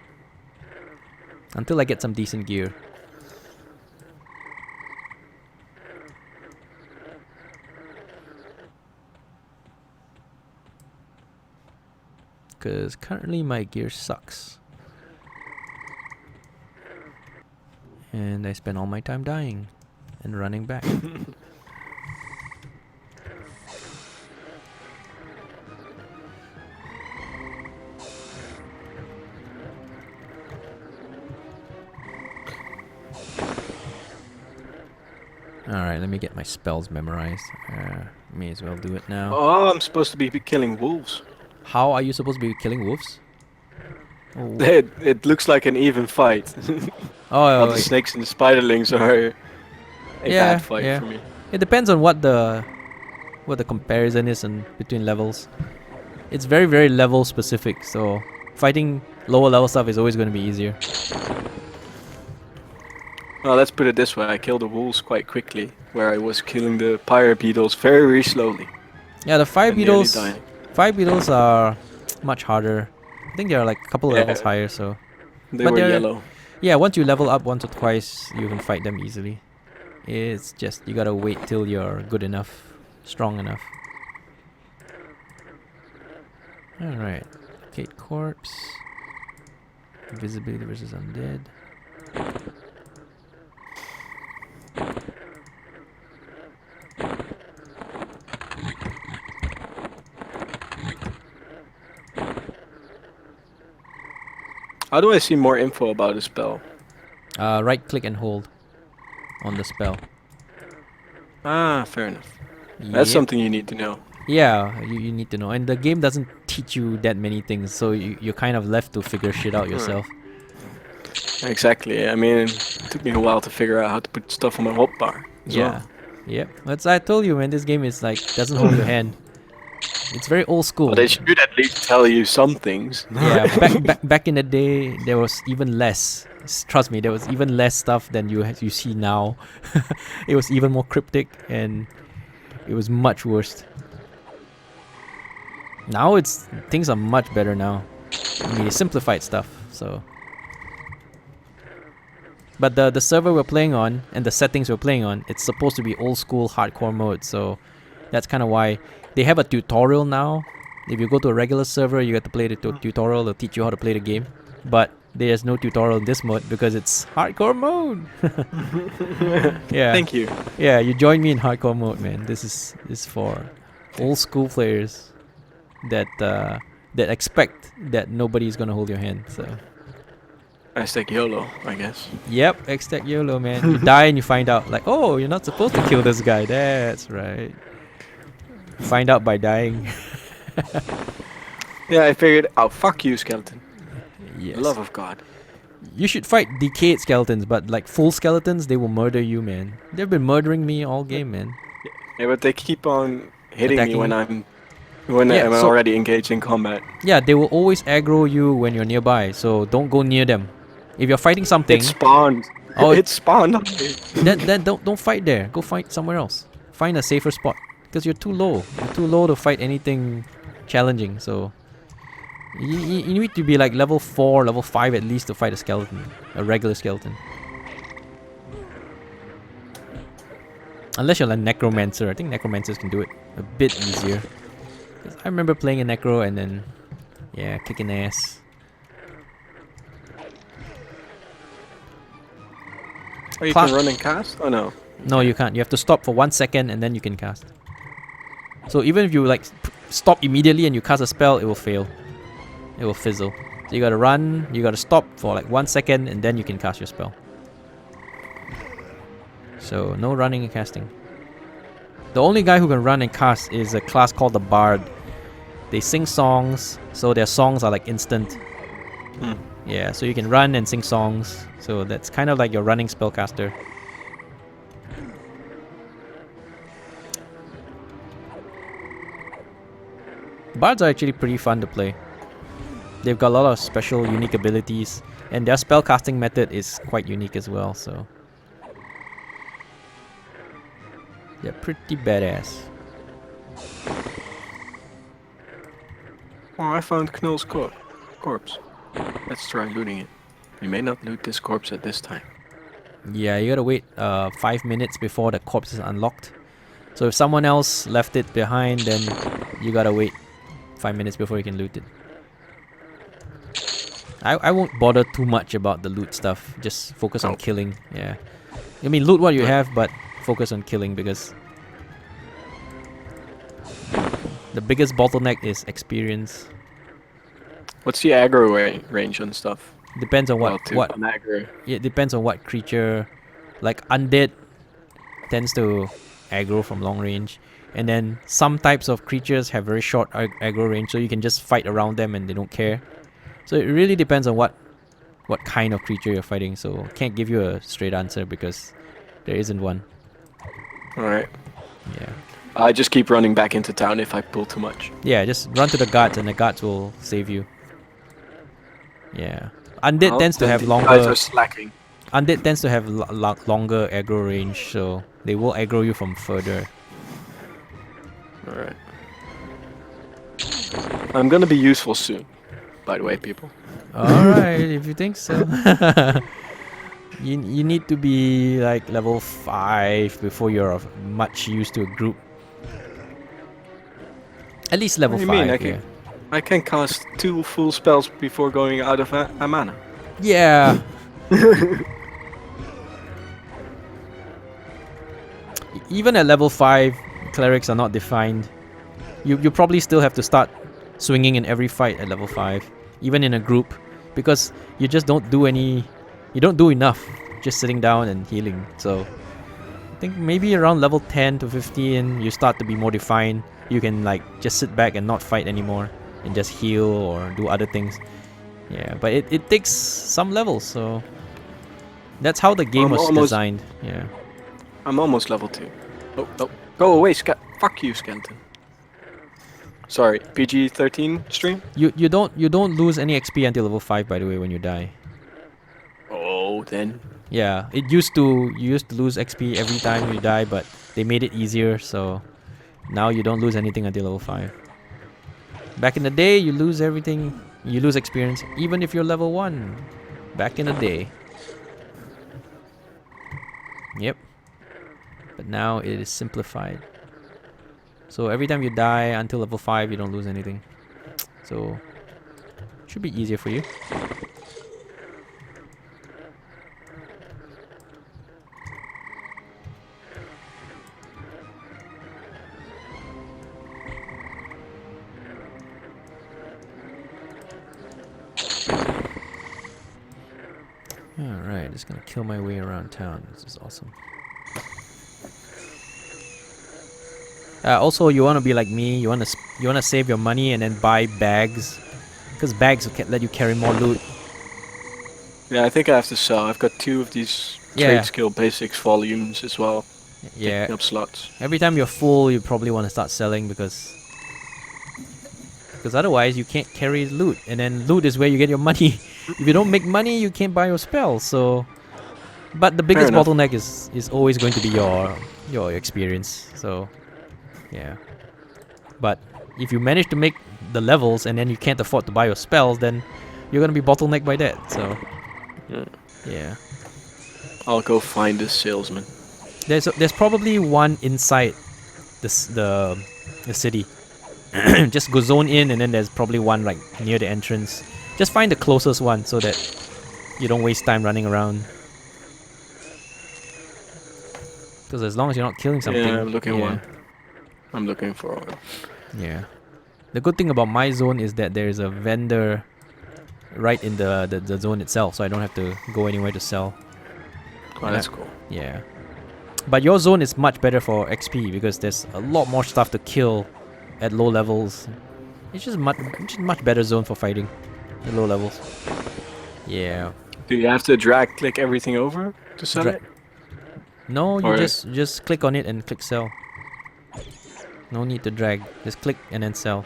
Until I get some decent gear. Because currently my gear sucks. And I spend all my time dying and running back. Alright, let me get my spells memorized. May as well do it now. Oh, I'm supposed to be killing wolves. How are you supposed to be killing wolves? Oh, It looks like an even fight. While the snakes and the spiderlings are a bad fight for me. It depends on what the comparison is between levels. It's very, very level specific, so fighting lower level stuff is always going to be easier. Well, let's put it this way, I killed the wolves quite quickly, where I was killing the pyre beetles very slowly. Yeah, the fire beetles are much harder. I think they are like a couple levels higher, so... They were yellow. Yeah, once you level up once or twice, you can fight them easily. It's just, you gotta wait till you're good enough, strong enough. Alright, Kate Corpse. Invisibility versus Undead. How do I see more info about the spell? Right click and hold on the spell. Ah, fair enough. That's something you need to know. Yeah, you need to know. And the game doesn't teach you that many things, so you're kind of left to figure shit out yourself. Exactly. I mean, it took me a while to figure out how to put stuff on my hotbar. Yeah. Yep. That's I told you, man. This game is like doesn't hold your hand. It's very old school. Well, they should at least tell you some things. Yeah. Back in the day, there was even less. Trust me, there was even less stuff than you see now. It was even more cryptic, and it was much worse. Now things are much better now. I mean, it's simplified stuff. So. But the server we're playing on and the settings we're playing on, it's supposed to be old school hardcore mode, so that's kind of why they have a tutorial now. If you go to a regular server, you have to play the tutorial, they'll teach you how to play the game. But there's no tutorial in this mode because it's hardcore mode. Yeah. Thank you. Yeah, you join me in hardcore mode, man. This is for old school players that expect that nobody's gonna hold your hand, so... Hashtag YOLO, I guess. Yep, hashtag YOLO, man. You die and you find out, like, oh, you're not supposed to kill this guy. That's right. Find out by dying. Yeah, I figured, oh, fuck you, skeleton. Yes. Love of God. You should fight decayed skeletons, but like full skeletons, they will murder you, man. They've been murdering me all game, man. Yeah, but they keep on hitting Attacking me when you? I'm already engaged in combat. Yeah, they will always aggro you when you're nearby, so don't go near them. If you're fighting something... It spawned. Oh, it spawned. then don't fight there. Go fight somewhere else. Find a safer spot. Because you're too low. You're too low to fight anything challenging, so... You need to be like level 4, level 5 at least to fight a skeleton. A regular skeleton. Unless you're like necromancer. I think necromancers can do it a bit easier. 'Cause I remember playing a Necro and then, yeah, kicking ass. Oh, you Class- can run and cast? Oh no. No, you can't. You have to stop for 1 second and then you can cast. So even if you like stop immediately and you cast a spell, it will fail. It will fizzle. So you gotta run, you gotta stop for like 1 second and then you can cast your spell. So no running and casting. The only guy who can run and cast is a class called the Bard. They sing songs, so their songs are like instant. Yeah, so you can run and sing songs. So that's kind of like your running spellcaster. Bards are actually pretty fun to play. They've got a lot of special, unique abilities, and their spellcasting method is quite unique as well, so they're pretty badass. Oh, I found Knoll's corpse. Let's try looting it. We may not loot this corpse at this time. Yeah, you gotta wait 5 minutes before the corpse is unlocked. So if someone else left it behind, then you gotta wait 5 minutes before you can loot it. I won't bother too much about the loot stuff. Just focus on killing. Yeah, I mean loot what you have, but focus on killing because the biggest bottleneck is experience. What's the aggro range on stuff? Depends on what An aggro. Yeah, it depends on what creature. Like undead tends to aggro from long range, and then some types of creatures have very short aggro range, so you can just fight around them and they don't care. So it really depends on what kind of creature you're fighting. So can't give you a straight answer because there isn't one. Alright. Yeah. I just keep running back into town if I pull too much. Yeah, just run to the guards and the guards will save you. Yeah. Undead tends to have longer. Guys are slacking. Undead tends to have longer aggro range, so they will aggro you from further. Alright. I'm gonna be useful soon, by the way, people. Alright, if you think so. You need to be like level 5 before you're of much use to a group. At least level 5. What do you mean? I can cast 2 full spells before going out of a mana. Yeah. Even at level 5, clerics are not defined. You probably still have to start swinging in every fight at level 5, even in a group, because you just don't do enough just sitting down and healing. So I think maybe around level 10 to 15 you start to be more defined. You can like just sit back and not fight anymore and just heal or do other things. Yeah, but it takes some levels, so that's how the game was designed. Yeah. I'm almost level 2. Oh, go away, fuck you, skeleton. Sorry, PG-13 stream? You don't lose any XP until level 5, by the way, when you die. Oh, then. Yeah, you used to lose XP every time you die, but they made it easier, so now you don't lose anything until level 5. Back in the day, you lose everything. You lose experience, even if you're level 1. Back in the day. Yep. But now it is simplified. So every time you die until level 5, you don't lose anything. So should be easier for you. Alright, just gonna kill my way around town. This is awesome. Also, you want to be like me. You want to save your money and then buy bags, because bags will let you carry more loot. Yeah, I think I have to sell. I've got 2 of these trade skill basics volumes as well. Yeah. Picking up slots. Every time you're full, you probably want to start selling because otherwise you can't carry loot, and then loot is where you get your money. If you don't make money, you can't buy your spells. So, but the biggest bottleneck is always going to be your experience. So. Yeah, but if you manage to make the levels and then you can't afford to buy your spells, then you're gonna be bottlenecked by that. So yeah, I'll go find this salesman. There's probably one inside the city, Just go zone in, and then there's probably one like near the entrance. Just find the closest one so that you don't waste time running around. Because as long as you're not killing something. Yeah, I'm looking one. I'm looking for one. Yeah. The good thing about my zone is that there's a vendor right in the zone itself, so I don't have to go anywhere to sell. Oh, that's cool. Yeah. But your zone is much better for XP because there's a lot more stuff to kill at low levels. It's just much better zone for fighting at low levels. Yeah. Do you have to drag click everything over to sell it? No, you just click on it and click sell. No need to drag. Just click and then sell.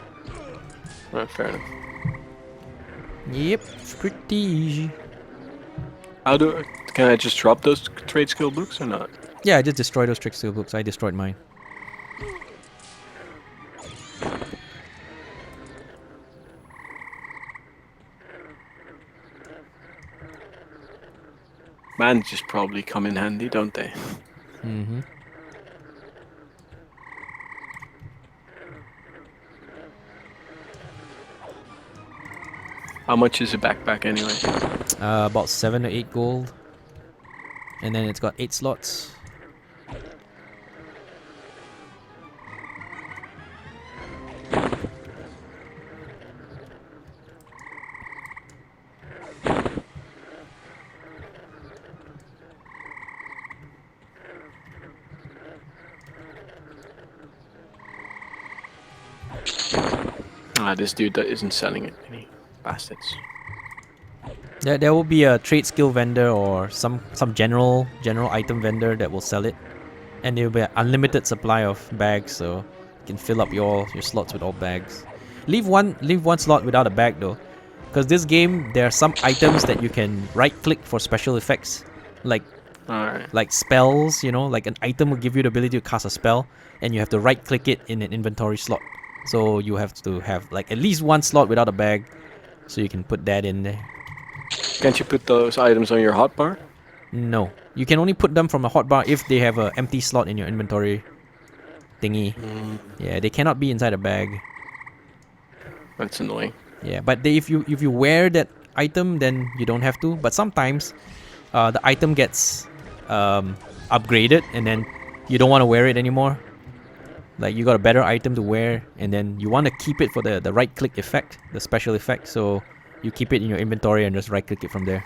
Right, fair enough. Yep, it's pretty easy. Can I just drop those trade skill books or not? Yeah, I just destroyed those trick skill books. I destroyed mine. Man, just probably come in handy, don't they? Mm-hmm. How much is a backpack anyway? About 7 or 8 gold. And then it's got 8 slots. This dude that isn't selling it, any bastards. There will be a trade skill vendor or some general item vendor that will sell it, and there will be an unlimited supply of bags, so you can fill up your slots with all bags. Leave one slot without a bag though, because this game there are some items that you can right click for special effects, like spells. You know, like an item will give you the ability to cast a spell, and you have to right click it in an inventory slot. So you have to have like at least one slot without a bag, so you can put that in there. Can't you put those items on your hotbar? No, you can only put them from a hotbar if they have an empty slot in your inventory thingy. Yeah, they cannot be inside a bag. That's annoying. Yeah, but if you wear that item, then you don't have to. But sometimes the item gets upgraded, and then you don't want to wear it anymore. Like you got a better item to wear, and then you want to keep it for the right click effect, the special effect. So you keep it in your inventory and just right click it from there.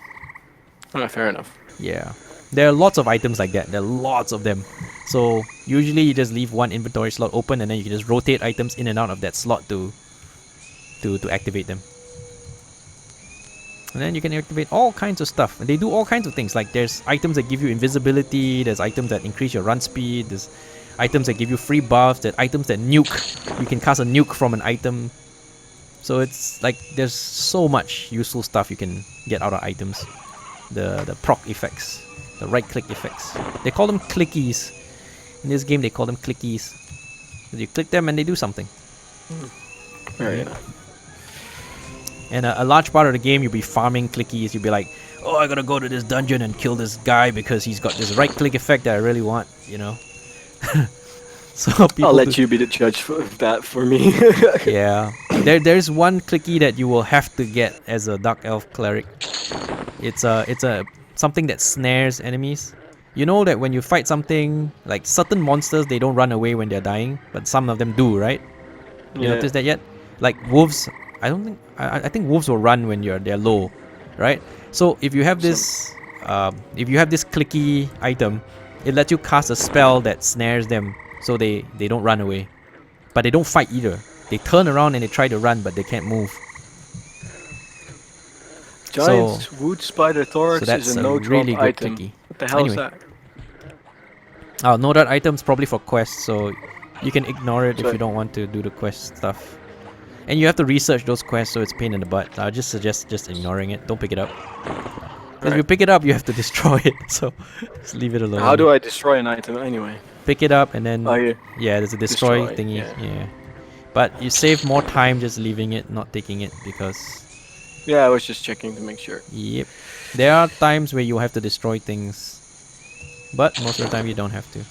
Fair enough. Yeah, there are lots of items like that. There are lots of them. So usually you just leave one inventory slot open, and then you can just rotate items in and out of that slot to activate them. And then you can activate all kinds of stuff. And they do all kinds of things. Like there's items that give you invisibility. There's items that increase your run speed. There's items that give you free buffs. There's items that nuke. You can cast a nuke from an item. So it's like there's so much useful stuff you can get out of items. The proc effects, the right click effects. They call them clickies. In this game they call them clickies. You click them and they do something. Fair enough. And a large part of the game you'll be farming clickies. You'll be like, oh, I gotta go to this dungeon and kill this guy because he's got this right click effect that I really want, you know. So I'll let you be the judge for that for me. Yeah, there's one clicky that you will have to get as a Dark Elf cleric. It's a something that snares enemies. You know that when you fight something like certain monsters, they don't run away when they're dying, but some of them do, right? You noticed that yet? Like wolves, I don't think I think wolves will run when they're low, right? So if you have this clicky item, it lets you cast a spell that snares them, so they don't run away, but they don't fight either. They turn around and they try to run, but they can't move. Giant wood spider thorax is a no-drop really good item. clicky. What the hell is that? Oh, no, that item's probably for quests, so you can ignore it if you don't want to do the quest stuff. And you have to research those quests, so it's a pain in the butt. I would just suggest just ignoring it. Don't pick it up. Because if you pick it up, you have to destroy it. So just leave it alone. How do I destroy an item anyway? Pick it up and then yeah, there's a destroy thingy. Yeah. But you save more time just leaving it, not taking it, because I was just checking to make sure. Yep. There are times where you have to destroy things, but most of the time you don't have to.